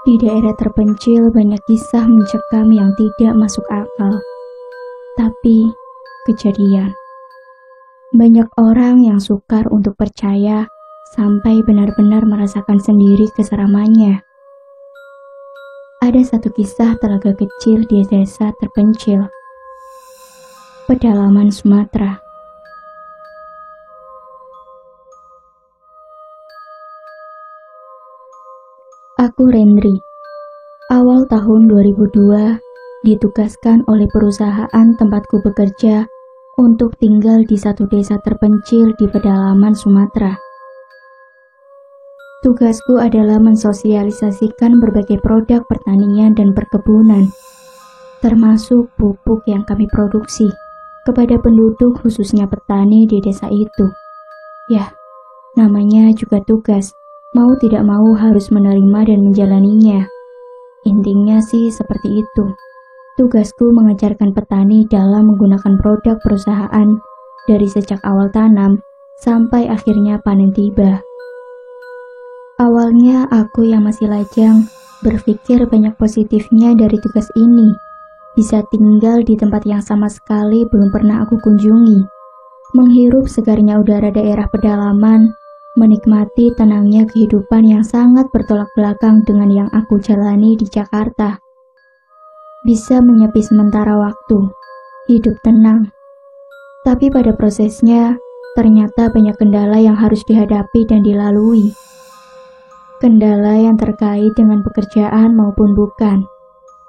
Di daerah terpencil banyak kisah mencekam yang tidak masuk akal. Tapi, kejadian. Banyak orang yang sukar untuk percaya sampai benar-benar merasakan sendiri keseramannya. Ada satu kisah telaga kecil di desa terpencil, pedalaman Sumatera. Aku Rendri. Awal tahun 2002 ditugaskan oleh perusahaan tempatku bekerja untuk tinggal di satu desa terpencil di pedalaman Sumatera. Tugasku adalah mensosialisasikan berbagai produk pertanian dan perkebunan, termasuk pupuk yang kami produksi, kepada penduduk khususnya petani di desa itu. Ya, namanya juga tugas. Mau tidak mau harus menerima dan menjalaninya. Intinya sih seperti itu. Tugasku mengajarkan petani dalam menggunakan produk perusahaan dari sejak awal tanam sampai akhirnya panen tiba. Awalnya aku yang masih lajang berpikir banyak positifnya dari tugas ini. Bisa tinggal di tempat yang sama sekali belum pernah aku kunjungi. Menghirup segarnya udara daerah pedalaman, menikmati tenangnya kehidupan yang sangat bertolak belakang dengan yang aku jalani di Jakarta. Bisa menyepi sementara waktu, hidup tenang. Tapi pada prosesnya, ternyata banyak kendala yang harus dihadapi dan dilalui. Kendala yang terkait dengan pekerjaan maupun bukan.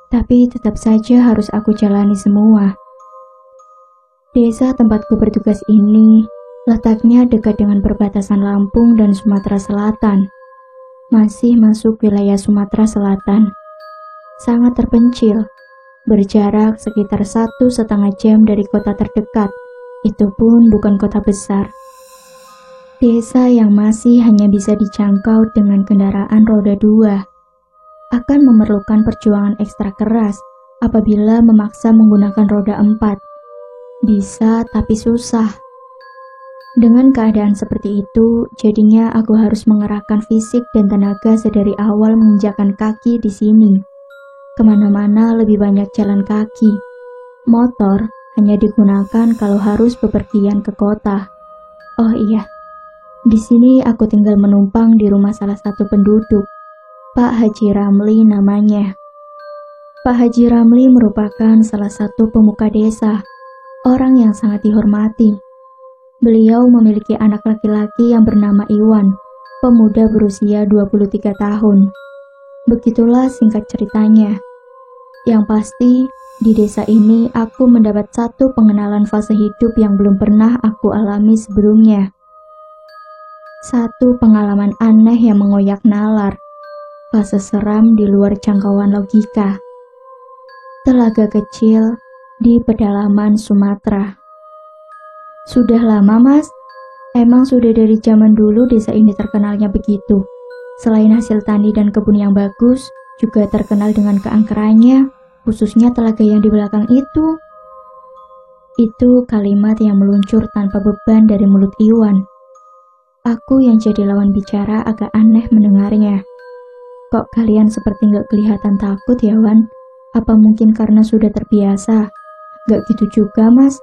Tapi tetap saja harus aku jalani semua. Desa tempatku bertugas ini letaknya dekat dengan perbatasan Lampung dan Sumatera Selatan. Masih masuk wilayah Sumatera Selatan. Sangat terpencil, berjarak sekitar 1,5 jam dari kota terdekat. Itu pun bukan kota besar. Desa yang masih hanya bisa dijangkau dengan kendaraan roda 2 akan memerlukan perjuangan ekstra keras apabila memaksa menggunakan roda 4. Bisa tapi susah. Dengan keadaan seperti itu, jadinya aku harus mengerahkan fisik dan tenaga sedari awal menginjakkan kaki di sini. Kemana-mana lebih banyak jalan kaki. Motor hanya digunakan kalau harus bepergian ke kota. Oh iya, di sini aku tinggal menumpang di rumah salah satu penduduk, Pak Haji Ramli namanya. Pak Haji Ramli merupakan salah satu pemuka desa, orang yang sangat dihormati. Beliau memiliki anak laki-laki yang bernama Iwan, pemuda berusia 23 tahun. Begitulah singkat ceritanya. Yang pasti, di desa ini aku mendapat satu pengenalan fase hidup yang belum pernah aku alami sebelumnya. Satu pengalaman aneh yang mengoyak nalar, fase seram di luar jangkauan logika. Telaga kecil di pedalaman Sumatera. Sudah lama, Mas. Emang sudah dari zaman dulu desa ini terkenalnya begitu. Selain hasil tani dan kebun yang bagus, juga terkenal dengan keangkerannya, khususnya telaga yang di belakang itu. Itu kalimat yang meluncur tanpa beban dari mulut Iwan. Aku yang jadi lawan bicara agak aneh mendengarnya. Kok kalian seperti nggak kelihatan takut ya, Wan? Apa mungkin karena sudah terbiasa? Nggak gitu juga, Mas.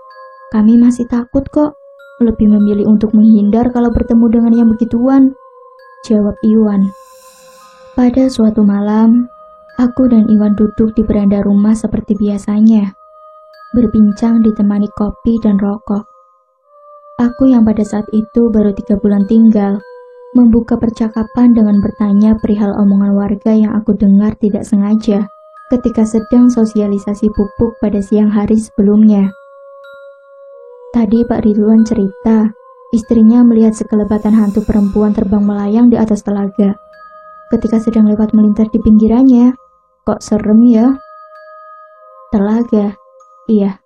Kami masih takut kok, lebih memilih untuk menghindar kalau bertemu dengan yang begituan, jawab Iwan. Pada suatu malam, aku dan Iwan duduk di beranda rumah seperti biasanya, berbincang ditemani kopi dan rokok. Aku yang pada saat itu baru 3 bulan tinggal, membuka percakapan dengan bertanya perihal omongan warga yang aku dengar tidak sengaja ketika sedang sosialisasi pupuk pada siang hari sebelumnya. Tadi Pak Ridwan cerita, istrinya melihat sekelebatan hantu perempuan terbang melayang di atas telaga. Ketika sedang lewat melintas di pinggirannya, kok serem ya? Telaga, iya.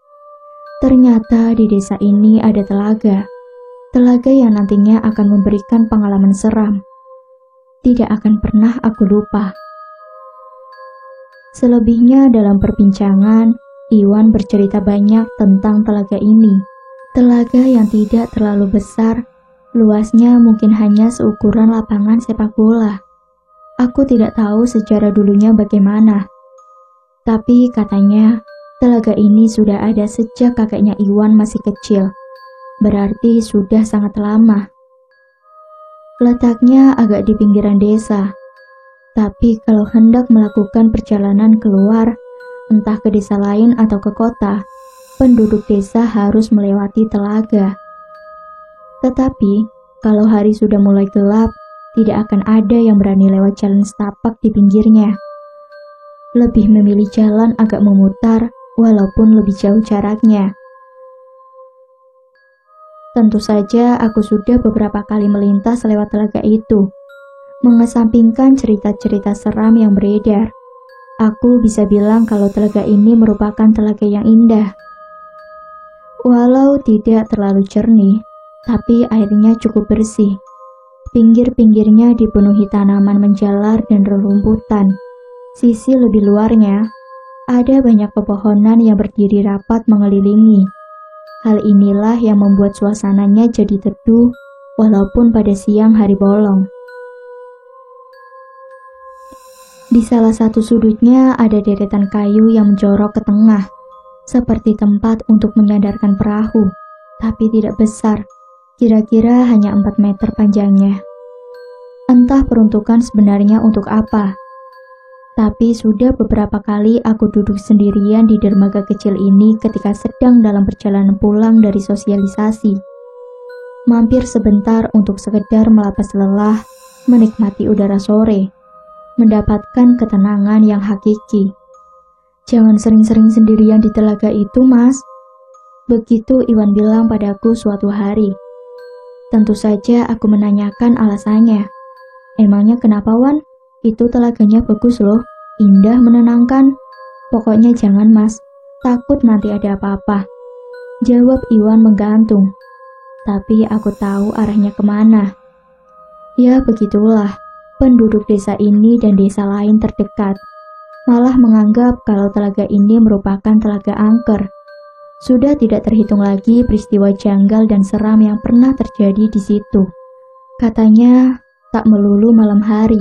Ternyata di desa ini ada telaga. Telaga yang nantinya akan memberikan pengalaman seram. Tidak akan pernah aku lupa. Selebihnya dalam perbincangan, Iwan bercerita banyak tentang telaga ini. Telaga yang tidak terlalu besar, luasnya mungkin hanya seukuran lapangan sepak bola. Aku tidak tahu sejarah dulunya bagaimana. Tapi katanya, telaga ini sudah ada sejak kakeknya Iwan masih kecil. Berarti sudah sangat lama. Letaknya agak di pinggiran desa. Tapi kalau hendak melakukan perjalanan keluar, entah ke desa lain atau ke kota, penduduk desa harus melewati telaga. Tetapi, kalau hari sudah mulai gelap, tidak akan ada yang berani lewat jalan setapak di pinggirnya. Lebih memilih jalan agak memutar, walaupun lebih jauh jaraknya. Tentu saja aku sudah beberapa kali melintas lewat telaga itu. Mengesampingkan cerita-cerita seram yang beredar, aku bisa bilang kalau telaga ini merupakan telaga yang indah. Walau tidak terlalu jernih, tapi airnya cukup bersih. Pinggir-pinggirnya dipenuhi tanaman menjalar dan rerumputan. Sisi lebih luarnya, ada banyak pepohonan yang berdiri rapat mengelilingi. Hal inilah yang membuat suasananya jadi teduh, walaupun pada siang hari bolong. Di salah satu sudutnya ada deretan kayu yang menjorok ke tengah, seperti tempat untuk menyandarkan perahu, tapi tidak besar, kira-kira hanya 4 meter panjangnya. Entah peruntukan sebenarnya untuk apa, tapi sudah beberapa kali aku duduk sendirian di dermaga kecil ini ketika sedang dalam perjalanan pulang dari sosialisasi. Mampir sebentar untuk sekedar melepas lelah, menikmati udara sore, mendapatkan ketenangan yang hakiki. Jangan sering-sering sendirian di telaga itu, Mas. Begitu Iwan bilang padaku suatu hari. Tentu saja aku menanyakan alasannya. Emangnya kenapa, Wan? Itu telaganya bagus loh, indah menenangkan. Pokoknya jangan, Mas. Takut nanti ada apa-apa. Jawab Iwan menggantung. Tapi aku tahu arahnya kemana. Ya begitulah. Penduduk desa ini dan desa lain terdekat, malah menganggap kalau telaga ini merupakan telaga angker. Sudah tidak terhitung lagi peristiwa janggal dan seram yang pernah terjadi di situ. Katanya, tak melulu malam hari,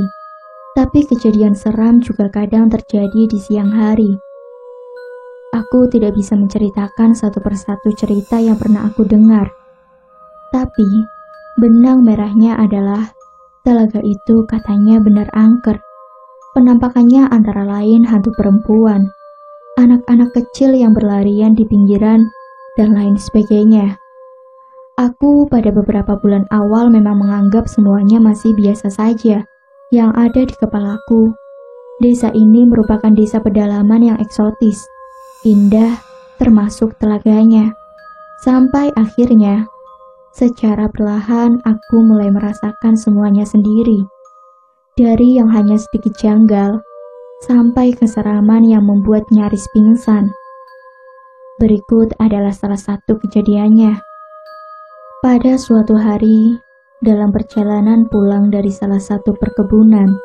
tapi kejadian seram juga kadang terjadi di siang hari. Aku tidak bisa menceritakan satu persatu cerita yang pernah aku dengar. Tapi, benang merahnya adalah telaga itu katanya benar angker. Penampakannya antara lain hantu perempuan, anak-anak kecil yang berlarian di pinggiran, dan lain sebagainya. Aku pada beberapa bulan awal memang menganggap semuanya masih biasa saja. Yang ada di kepalaku, desa ini merupakan desa pedalaman yang eksotis, indah, termasuk telaganya. Sampai akhirnya, secara perlahan aku mulai merasakan semuanya sendiri. Dari yang hanya sedikit janggal, sampai keseraman yang membuat nyaris pingsan. Berikut adalah salah satu kejadiannya. Pada suatu hari, dalam perjalanan pulang dari salah satu perkebunan,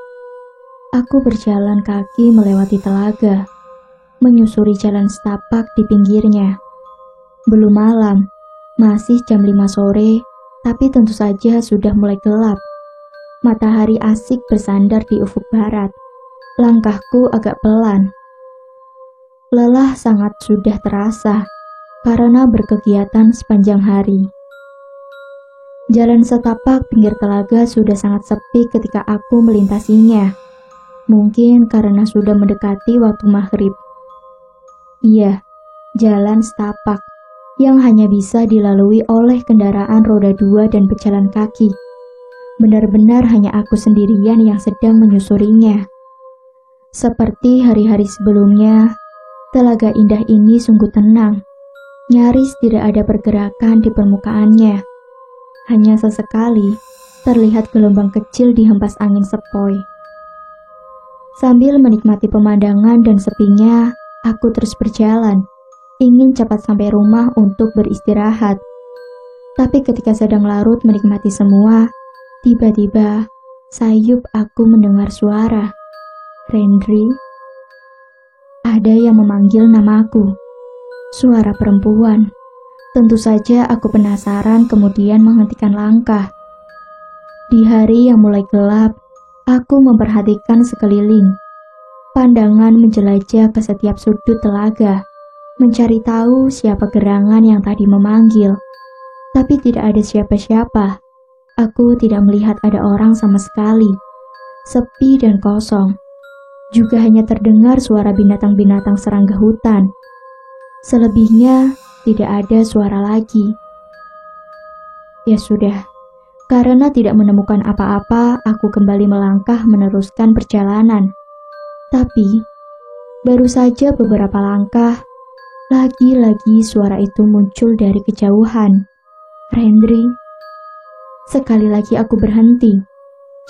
aku berjalan kaki melewati telaga, menyusuri jalan setapak di pinggirnya. Belum malam, masih jam 5 sore, tapi tentu saja sudah mulai gelap. Matahari asik bersandar di ufuk barat. Langkahku agak pelan. Lelah sangat sudah terasa karena berkegiatan sepanjang hari. Jalan setapak pinggir telaga sudah sangat sepi ketika aku melintasinya. Mungkin karena sudah mendekati waktu maghrib. Iya, jalan setapak yang hanya bisa dilalui oleh kendaraan roda 2 dan pejalan kaki. Benar-benar hanya aku sendirian yang sedang menyusurinya. Seperti hari-hari sebelumnya, telaga indah ini sungguh tenang. Nyaris tidak ada pergerakan di permukaannya. Hanya sesekali terlihat gelombang kecil di hempas angin sepoi. Sambil menikmati pemandangan dan sepinya, aku terus berjalan, ingin cepat sampai rumah untuk beristirahat. Tapi ketika sedang larut menikmati semua, tiba-tiba sayup aku mendengar suara. Rendri. Ada yang memanggil namaku. Suara perempuan. Tentu saja aku penasaran kemudian menghentikan langkah. Di hari yang mulai gelap, Aku memperhatikan sekeliling. Pandangan menjelajah ke setiap sudut telaga, mencari tahu siapa gerangan yang tadi memanggil. Tapi tidak ada siapa-siapa. Aku tidak melihat ada orang sama sekali. Sepi dan kosong. Juga hanya terdengar suara binatang-binatang serangga hutan. Selebihnya tidak ada suara lagi. Ya sudah, karena tidak menemukan apa-apa, aku kembali melangkah meneruskan perjalanan. Tapi, baru saja beberapa langkah, lagi-lagi suara itu muncul dari kejauhan. Rendri. Sekali lagi aku berhenti.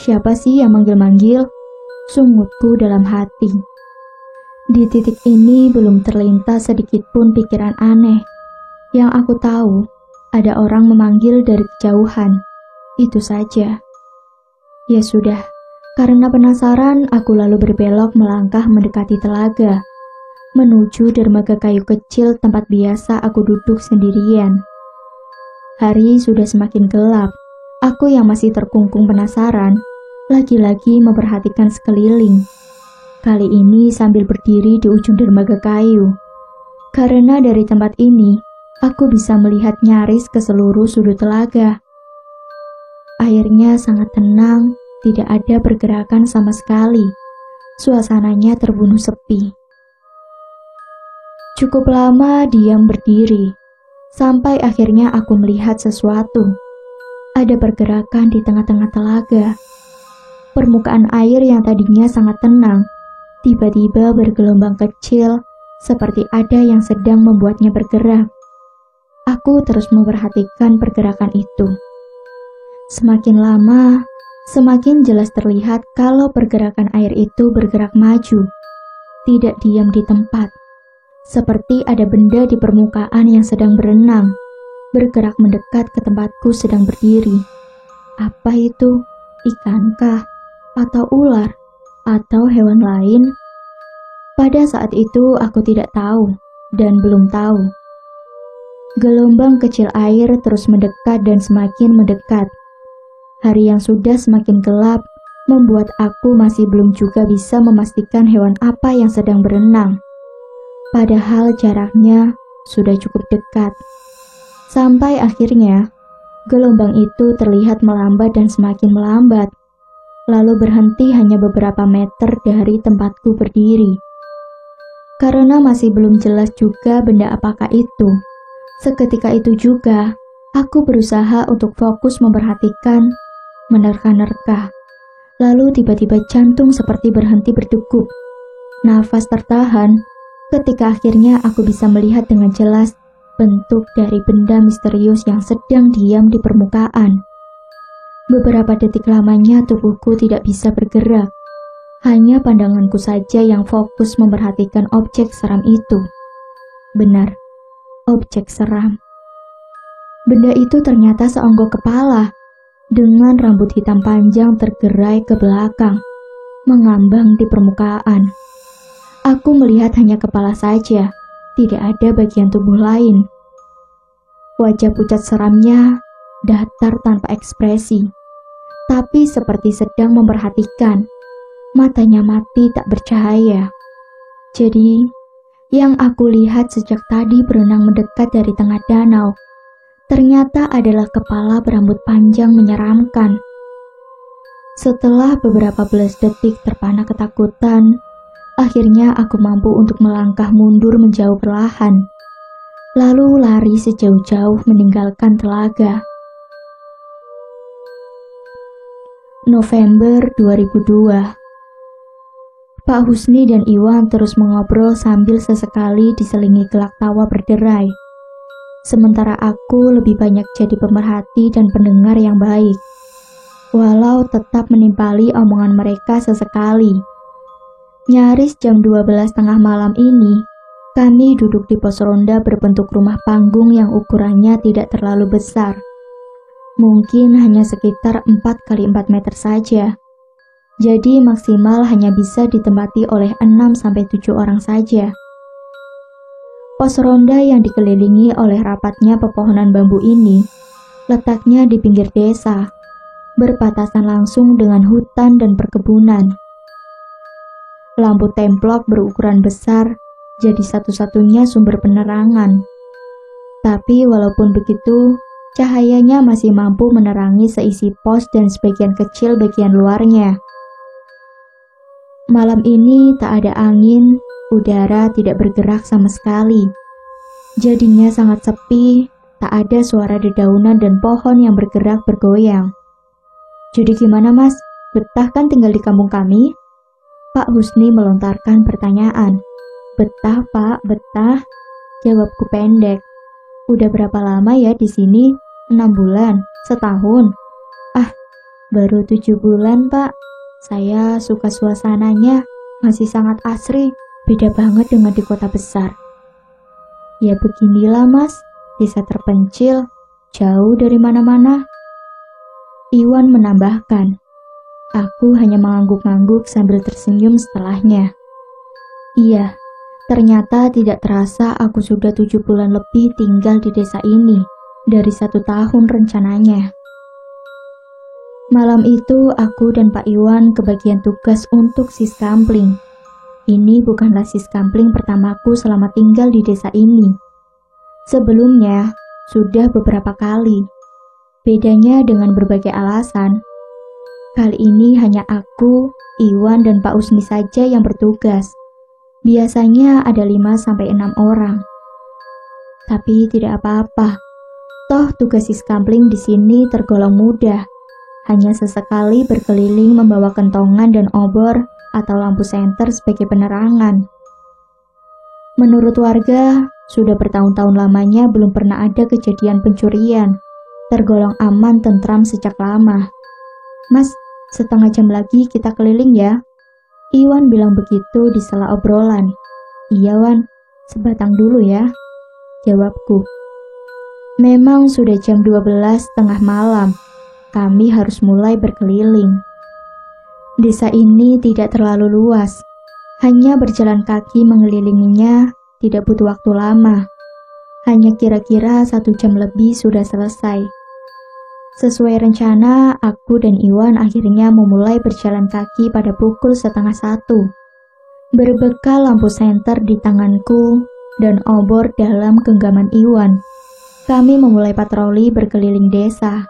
Siapa sih yang manggil-manggil? Sungutku dalam hati. Di titik ini belum terlintas sedikit pun pikiran aneh. Yang aku tahu, ada orang memanggil dari kejauhan. Itu saja. Ya sudah, karena penasaran aku lalu berbelok melangkah mendekati telaga, menuju dermaga kayu kecil tempat biasa aku duduk sendirian. Hari sudah semakin gelap. Aku yang masih terkungkung penasaran, lagi-lagi memperhatikan sekeliling. Kali ini sambil berdiri di ujung dermaga kayu. Karena dari tempat ini, aku bisa melihat nyaris ke seluruh sudut telaga. Airnya sangat tenang, tidak ada pergerakan sama sekali. Suasananya terbunuh sepi. Cukup lama diam berdiri, sampai akhirnya aku melihat sesuatu. Ada pergerakan di tengah-tengah telaga. Permukaan air yang tadinya sangat tenang, tiba-tiba bergelombang kecil, seperti ada yang sedang membuatnya bergerak. Aku terus memperhatikan pergerakan itu. Semakin lama, semakin jelas terlihat kalau pergerakan air itu bergerak maju, tidak diam di tempat. Seperti ada benda di permukaan yang sedang berenang, bergerak mendekat ke tempatku sedang berdiri. Apa itu? Ikankah? Atau ular? Atau hewan lain? Pada saat itu aku tidak tahu dan belum tahu. Gelombang kecil air terus mendekat dan semakin mendekat. Hari yang sudah semakin gelap membuat aku masih belum juga bisa memastikan hewan apa yang sedang berenang. Padahal jaraknya sudah cukup dekat. Sampai akhirnya, gelombang itu terlihat melambat dan semakin melambat, lalu berhenti hanya beberapa meter dari tempatku berdiri. Karena masih belum jelas juga benda apakah itu, seketika itu juga, aku berusaha untuk fokus memperhatikan, menerka-nerka. Lalu tiba-tiba jantung seperti berhenti berdegup. Nafas tertahan, ketika akhirnya aku bisa melihat dengan jelas bentuk dari benda misterius yang sedang diam di permukaan. Beberapa detik lamanya tubuhku tidak bisa bergerak. Hanya pandanganku saja yang fokus memperhatikan objek seram itu. Benar, objek seram. Benda itu ternyata seonggok kepala, dengan rambut hitam panjang tergerai ke belakang, mengambang di permukaan. Aku melihat hanya kepala saja, tidak ada bagian tubuh lain. Wajah pucat seramnya datar tanpa ekspresi, tapi seperti sedang memperhatikan. Matanya mati tak bercahaya. Jadi, yang aku lihat sejak tadi berenang mendekat dari tengah danau, ternyata adalah kepala berambut panjang menyeramkan. Setelah beberapa belas detik terpana ketakutan, akhirnya aku mampu untuk melangkah mundur menjauh perlahan, lalu lari sejauh-jauh meninggalkan telaga. November 2002. Pak Husni dan Iwan terus mengobrol sambil sesekali diselingi gelak tawa berderai. Sementara aku lebih banyak jadi pemerhati dan pendengar yang baik, walau tetap menimpali omongan mereka sesekali. Nyaris jam 12 tengah malam ini, kami duduk di pos ronda berbentuk rumah panggung yang ukurannya tidak terlalu besar. Mungkin hanya sekitar 4x4 meter saja. Jadi maksimal hanya bisa ditempati oleh 6-7 orang saja. Pos ronda yang dikelilingi oleh rapatnya pepohonan bambu ini letaknya di pinggir desa, berbatasan langsung dengan hutan dan perkebunan. Lampu templok berukuran besar jadi satu-satunya sumber penerangan. Tapi walaupun begitu, cahayanya masih mampu menerangi seisi pos dan sebagian kecil bagian luarnya. Malam ini tak ada angin, udara tidak bergerak sama sekali. Jadinya sangat sepi, tak ada suara dedaunan dan pohon yang bergerak bergoyang. Jadi gimana mas, betah kan tinggal di kampung kami? Pak Husni melontarkan pertanyaan. Betah pak, betah. Jawabku pendek. Udah berapa lama ya di sini? 6 bulan? Setahun? Ah, baru 7 bulan pak. Saya suka suasananya, masih sangat asri, beda banget dengan di kota besar. Ya beginilah mas, desa terpencil, jauh dari mana-mana. Iwan menambahkan. Aku hanya mengangguk-angguk sambil tersenyum setelahnya. Iya, ternyata tidak terasa aku sudah 7 bulan lebih tinggal di desa ini, dari 1 tahun rencananya. Malam itu aku dan Pak Iwan kebagian tugas untuk siskampling. Ini bukanlah siskampling pertamaku selama tinggal di desa ini. Sebelumnya, sudah beberapa kali. Bedanya dengan berbagai alasan. Kali ini hanya aku, Iwan, dan Pak Usni saja yang bertugas. Biasanya ada 5-6 orang. Tapi tidak apa-apa. Toh tugas siskampling di sini tergolong mudah. Hanya sesekali berkeliling membawa kentongan dan obor atau lampu senter sebagai penerangan. Menurut warga, sudah bertahun-tahun lamanya belum pernah ada kejadian pencurian. Tergolong aman tentram sejak lama. Mas, setengah jam lagi kita keliling ya. Iwan bilang begitu di sela obrolan. Iya Wan, sebatang dulu ya, jawabku. Memang sudah jam 12 tengah malam. Kami harus mulai berkeliling. Desa ini tidak terlalu luas. Hanya berjalan kaki mengelilinginya tidak butuh waktu lama. Hanya kira-kira 1 jam lebih sudah selesai. Sesuai rencana, aku dan Iwan akhirnya memulai berjalan kaki pada pukul 12:30. Berbekal lampu senter di tanganku dan obor dalam genggaman Iwan, kami memulai patroli berkeliling desa.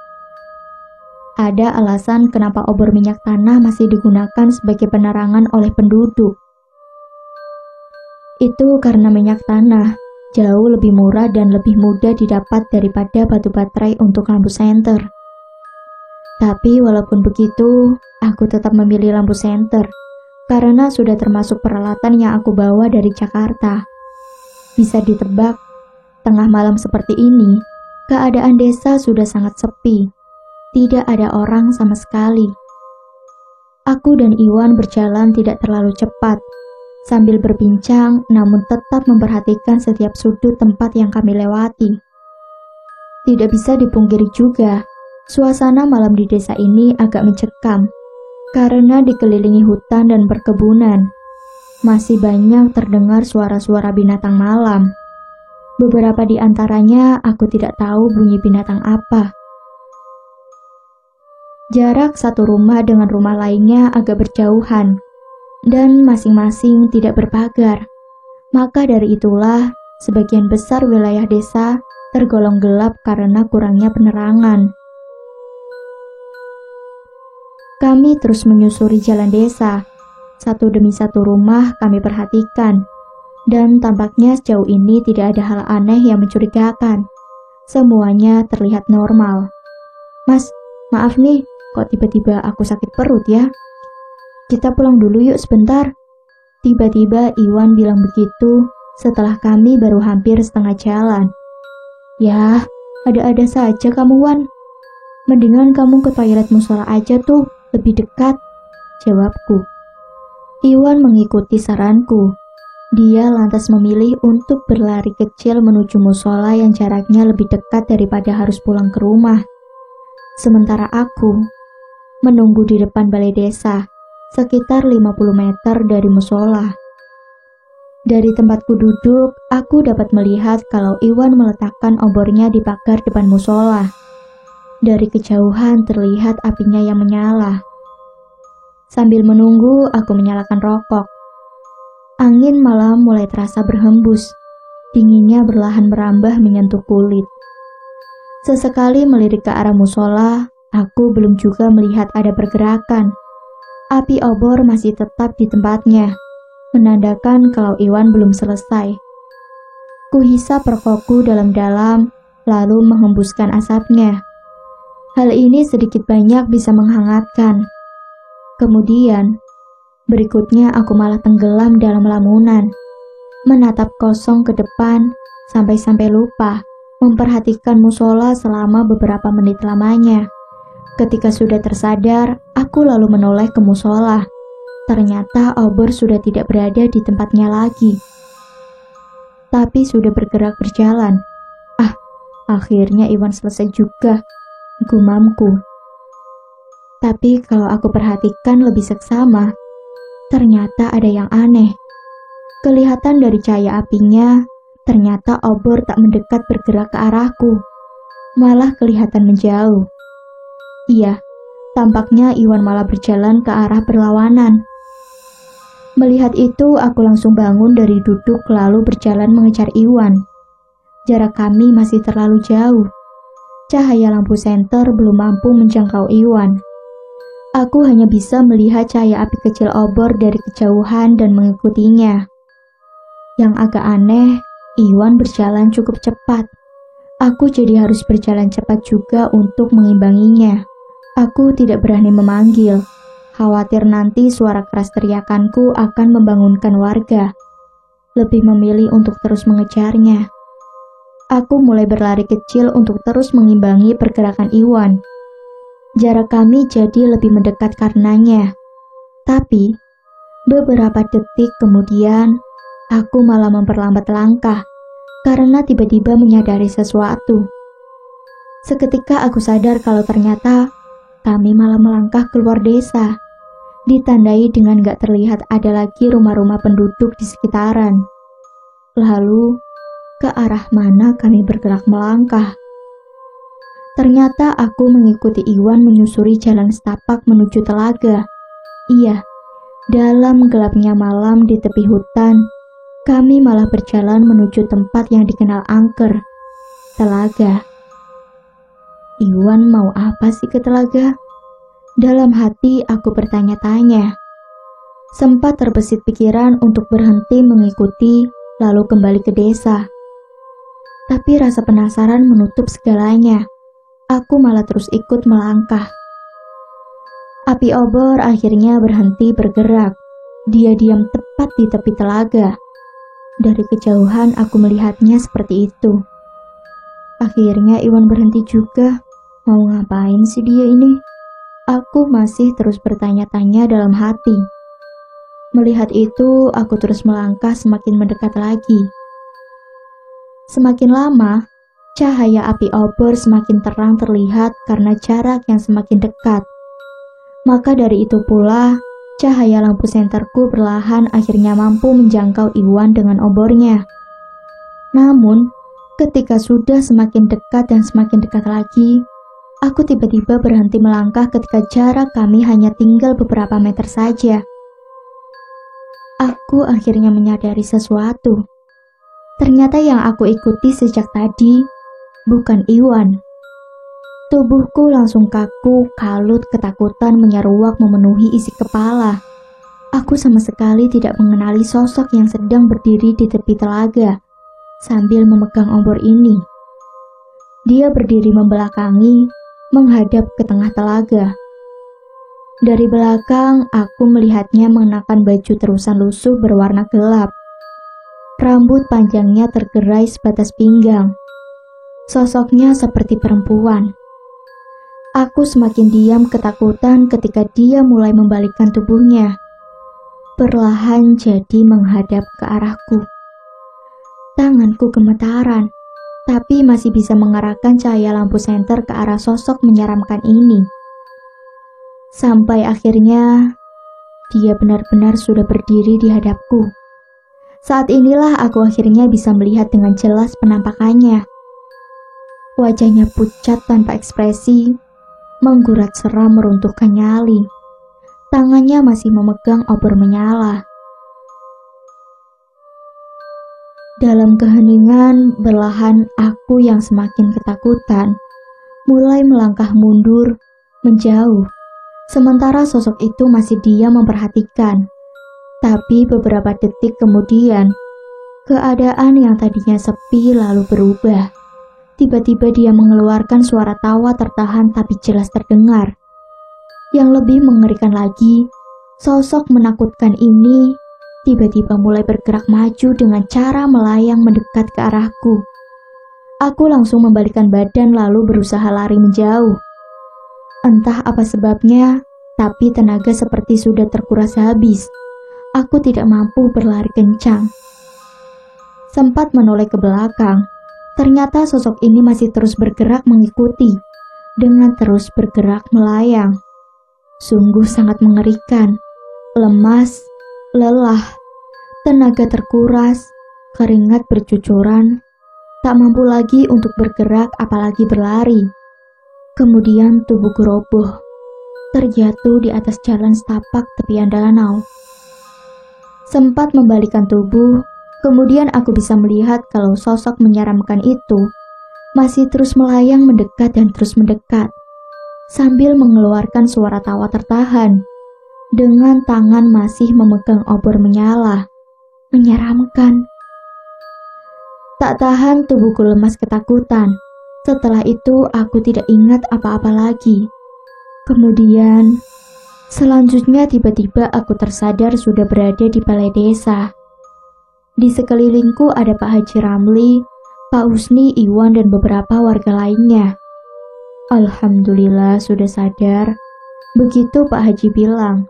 Ada alasan kenapa obor minyak tanah masih digunakan sebagai penerangan oleh penduduk. Itu karena minyak tanah jauh lebih murah dan lebih mudah didapat daripada batu baterai untuk lampu senter. Tapi walaupun begitu, aku tetap memilih lampu senter karena sudah termasuk peralatan yang aku bawa dari Jakarta. Bisa ditebak, tengah malam seperti ini, keadaan desa sudah sangat sepi. Tidak ada orang sama sekali. Aku dan Iwan berjalan tidak terlalu cepat, sambil berbincang namun tetap memperhatikan setiap sudut tempat yang kami lewati. Tidak bisa dipungkiri juga, suasana malam di desa ini agak mencekam, karena dikelilingi hutan dan perkebunan. Masih banyak terdengar suara-suara binatang malam. Beberapa di antaranya aku tidak tahu bunyi binatang apa. Jarak satu rumah dengan rumah lainnya agak berjauhan, dan masing-masing tidak berpagar. Maka dari itulah, sebagian besar wilayah desa tergolong gelap karena kurangnya penerangan. Kami terus menyusuri jalan desa. Satu demi satu rumah kami perhatikan, dan tampaknya sejauh ini tidak ada hal aneh yang mencurigakan. Semuanya terlihat normal. Mas, maaf nih, kok tiba-tiba aku sakit perut ya? Kita pulang dulu yuk sebentar. Tiba-tiba Iwan bilang begitu setelah kami baru hampir setengah jalan. Ya, ada-ada saja kamu Wan. Mendingan kamu ke toilet musola aja tuh, lebih dekat, jawabku. Iwan mengikuti saranku. Dia lantas memilih untuk berlari kecil menuju musola yang jaraknya lebih dekat daripada harus pulang ke rumah. Sementara aku menunggu di depan balai desa, sekitar 50 meter dari musola. Dari tempatku duduk, aku dapat melihat kalau Iwan meletakkan obornya di pagar depan musola. Dari kejauhan terlihat apinya yang menyala. Sambil menunggu, aku menyalakan rokok. Angin malam mulai terasa berhembus. Dinginnya berlahan merambah menyentuh kulit. Sesekali melirik ke arah musola, aku belum juga melihat ada pergerakan. Api obor masih tetap di tempatnya, menandakan kalau Iwan belum selesai. Kuhisap rokokku dalam-dalam, lalu menghembuskan asapnya. Hal ini sedikit banyak bisa menghangatkan. Kemudian, berikutnya aku malah tenggelam dalam lamunan, menatap kosong ke depan, sampai-sampai lupa memperhatikan musola selama beberapa menit lamanya. Ketika sudah tersadar, aku lalu menoleh ke musola. Ternyata obor sudah tidak berada di tempatnya lagi, tapi sudah bergerak berjalan. Akhirnya Iwan selesai juga, gumamku. Tapi kalau aku perhatikan lebih seksama, ternyata ada yang aneh. Kelihatan dari cahaya apinya, ternyata obor tak mendekat bergerak ke arahku, malah kelihatan menjauh. Iya, tampaknya Iwan malah berjalan ke arah berlawanan. Melihat itu, aku langsung bangun dari duduk lalu berjalan mengejar Iwan. Jarak kami masih terlalu jauh. Cahaya lampu senter belum mampu menjangkau Iwan. Aku hanya bisa melihat cahaya api kecil obor dari kejauhan dan mengikutinya. Yang agak aneh, Iwan berjalan cukup cepat. Aku jadi harus berjalan cepat juga untuk mengimbanginya. Aku tidak berani memanggil, khawatir nanti suara keras teriakanku akan membangunkan warga. Lebih memilih untuk terus mengejarnya. Aku mulai berlari kecil untuk terus mengimbangi pergerakan Iwan. Jarak kami jadi lebih mendekat karenanya. Tapi, beberapa detik kemudian, aku malah memperlambat langkah karena tiba-tiba menyadari sesuatu. Seketika aku sadar kalau ternyata kami malah melangkah keluar desa, ditandai dengan gak terlihat ada lagi rumah-rumah penduduk di sekitaran. Lalu, ke arah mana kami bergerak melangkah? Ternyata aku mengikuti Iwan menyusuri jalan setapak menuju telaga. Iya, dalam gelapnya malam di tepi hutan, kami malah berjalan menuju tempat yang dikenal angker, telaga. Iwan mau apa sih ke telaga? Dalam hati aku bertanya-tanya. Sempat terbesit pikiran untuk berhenti mengikuti, lalu kembali ke desa. Tapi rasa penasaran menutup segalanya. Aku malah terus ikut melangkah. Api obor akhirnya berhenti bergerak. Dia diam tepat di tepi telaga. Dari kejauhan aku melihatnya seperti itu. Akhirnya Iwan berhenti juga. Mau ngapain sih dia ini? Aku masih terus bertanya-tanya dalam hati. Melihat itu, aku terus melangkah semakin mendekat lagi. Semakin lama, cahaya api obor semakin terang terlihat karena jarak yang semakin dekat. Maka dari itu pula, cahaya lampu senterku perlahan akhirnya mampu menjangkau Iwan dengan obornya. Namun, ketika sudah semakin dekat dan semakin dekat lagi, aku tiba-tiba berhenti melangkah ketika jarak kami hanya tinggal beberapa meter saja. Aku akhirnya menyadari sesuatu. Ternyata yang aku ikuti sejak tadi bukan Iwan. Tubuhku langsung kaku, kalut, ketakutan menyeruak memenuhi isi kepala. Aku sama sekali tidak mengenali sosok yang sedang berdiri di tepi telaga sambil memegang obor ini. Dia berdiri membelakangi, menghadap ke tengah telaga. Dari belakang, aku melihatnya mengenakan baju terusan lusuh berwarna gelap. Rambut panjangnya tergerai sebatas pinggang. Sosoknya seperti perempuan. Aku semakin diam ketakutan ketika dia mulai membalikkan tubuhnya. Perlahan jadi menghadap ke arahku. Tanganku gemetaran, tapi masih bisa mengarahkan cahaya lampu senter ke arah sosok menyeramkan ini. Sampai akhirnya, dia benar-benar sudah berdiri di hadapku. Saat inilah aku akhirnya bisa melihat dengan jelas penampakannya. Wajahnya pucat tanpa ekspresi, menggurat seram meruntuhkan nyali. Tangannya masih memegang obor menyala. Dalam keheningan, perlahan aku yang semakin ketakutan, mulai melangkah mundur, menjauh. Sementara sosok itu masih diam memperhatikan. Tapi beberapa detik kemudian, keadaan yang tadinya sepi lalu berubah. Tiba-tiba dia mengeluarkan suara tawa tertahan tapi jelas terdengar. Yang lebih mengerikan lagi, sosok menakutkan ini tiba-tiba mulai bergerak maju dengan cara melayang mendekat ke arahku. Aku langsung membalikkan badan lalu berusaha lari menjauh. Entah apa sebabnya, tapi tenaga seperti sudah terkuras habis. Aku tidak mampu berlari kencang. Sempat menoleh ke belakang. Ternyata sosok ini masih terus bergerak mengikuti, dengan terus bergerak melayang. Sungguh sangat mengerikan, lemas, lelah, tenaga terkuras, keringat bercucuran, tak mampu lagi untuk bergerak apalagi berlari. Kemudian tubuhku roboh, terjatuh di atas jalan setapak tepian danau. Sempat membalikkan tubuh, kemudian aku bisa melihat kalau sosok menyeramkan itu masih terus melayang mendekat dan terus mendekat, sambil mengeluarkan suara tawa tertahan, dengan tangan masih memegang obor menyala. Menyeramkan. Tak tahan tubuhku lemas ketakutan. Setelah itu aku tidak ingat apa-apa lagi. Kemudian, selanjutnya tiba-tiba aku tersadar sudah berada di balai desa. Di sekelilingku ada Pak Haji Ramli, Pak Husni, Iwan, dan beberapa warga lainnya. Alhamdulillah sudah sadar, begitu Pak Haji bilang.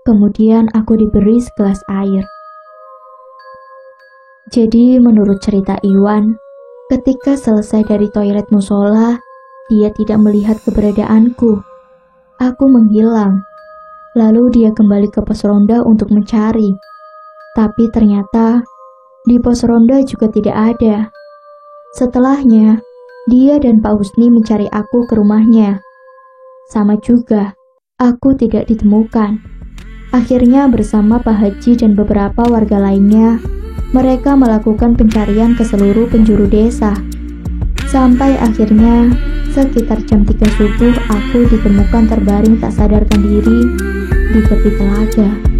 Kemudian aku diberi segelas air. Jadi menurut cerita Iwan, ketika selesai dari toilet musola, dia tidak melihat keberadaanku. Aku menghilang. Lalu dia kembali ke pos ronda untuk mencari. Tapi ternyata di pos ronda juga tidak ada. Setelahnya, dia dan Pak Husni mencari aku ke rumahnya. Sama juga, aku tidak ditemukan. Akhirnya bersama Pak Haji dan beberapa warga lainnya, mereka melakukan pencarian ke seluruh penjuru desa. Sampai akhirnya, sekitar jam 3 subuh aku ditemukan terbaring tak sadarkan diri di tepi telaga.